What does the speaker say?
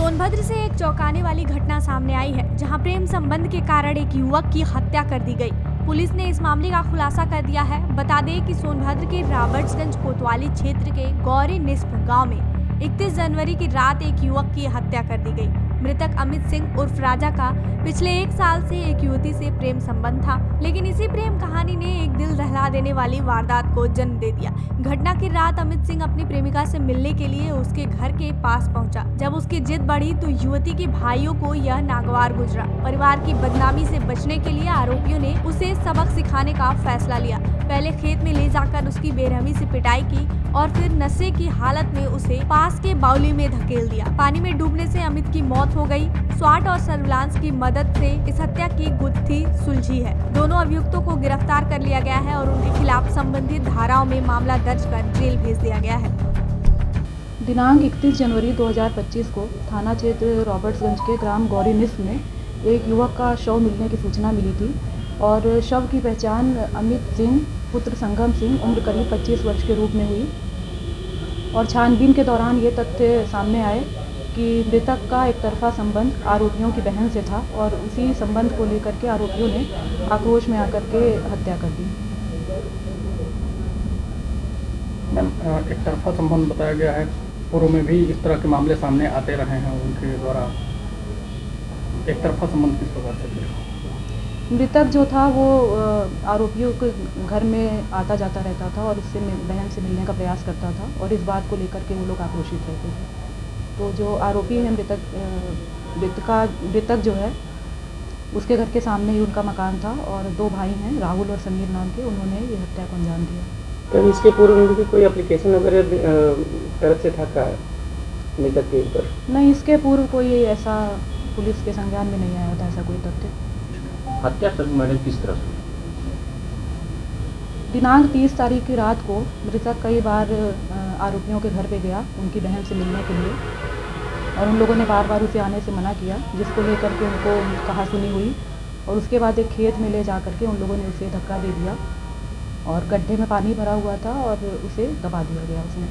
सोनभद्र से एक चौंकाने वाली घटना सामने आई है, जहां प्रेम संबंध के कारण एक युवक की हत्या कर दी गई। पुलिस ने इस मामले का खुलासा कर दिया है। बता दें कि सोनभद्र के रॉबर्ट्सगंज कोतवाली क्षेत्र के गौरी निस्फ गांव में 31 जनवरी की रात एक युवक की हत्या कर दी गई। मृतक अमित सिंह उर्फ राजा का पिछले 1 साल से एक युवती से प्रेम संबंध था, लेकिन इसी प्रेम कहानी ने एक दिल दहला देने वाली वारदात को जन्म दे दिया। घटना की रात अमित सिंह अपनी प्रेमिका से मिलने के लिए उसके घर के पास पहुंचा। जब उसकी जिद बढ़ी तो युवती के भाइयों को यह नागवार गुजरा। परिवार की बदनामी से बचने के लिए आरोपियों ने उसे सबक सिखाने का फैसला लिया। पहले खेत में ले जाकर उसकी बेरहमी से पिटाई की और फिर नशे की हालत में उसे पास के बाउली में धकेल दिया। पानी में डूबने से अमित की मौत हो गई। स्वाट और सर्विलांस की मदद से इस हत्या की गुत्थी सुलझी है। दोनों अभियुक्तों को गिरफ्तार कर लिया गया है और उनके खिलाफ संबंधित धाराओं में मामला दर्ज कर जेल भेज दिया गया है। दिनांक 31 जनवरी 2025 को थाना क्षेत्र रॉबर्ट्सगंज के ग्राम गौरी निस्फ में एक युवक का शव मिलने की सूचना मिली थी और शव की पहचान अमित सिंह पुत्र संगम सिंह उम्र करीब 25 वर्ष के रूप में हुई। और छानबीन के दौरान ये तथ्य सामने आए कि मृतक का एक तरफा संबंध आरोपियों की बहन से था और उसी संबंध को लेकर के आरोपियों ने आक्रोश में आकर के हत्या कर दी। मैम, एक तरफा संबंध बताया गया है। पूर्व में भी इस तरह के मामले सामने आते रहे हैं उनके द्वारा। एक तरफा संबंध किस प्रकार से थे? मृतक जो था वो आरोपियों के घर में आता जाता रहता था और उससे बहन से मिलने का प्रयास करता था और इस बात को लेकर के वो लोग आक्रोशित रहते थे। तो जो आरोपी है मृतक जो है उसके घर के सामने ही उनका मकान था और 2 भाई हैं राहुल और समीर नाम के, उन्होंने ये हत्या को अंजाम दिया। तो इसके पूर्व में भी कोई एप्लीकेशन वगैरह तरफ से था का मृतक के ऊपर? नहीं, इसके पूर्व कोई ऐसा पुलिस के संज्ञान में नहीं आया था ऐसा कोई तथ्य। हत्या मैंने किस तरह से? दिनांक 30 तारीख की रात को मृतक कई बार आरोपियों के घर पे गया उनकी बहन से मिलने के लिए और उन लोगों ने बार बार उसे आने से मना किया, जिसको लेकर के उनको कहासुनी हुई और उसके बाद एक खेत में ले जा करके उन लोगों ने उसे धक्का दे दिया और गड्ढे में पानी भरा हुआ था और उसे दबा दिया गया उसमें।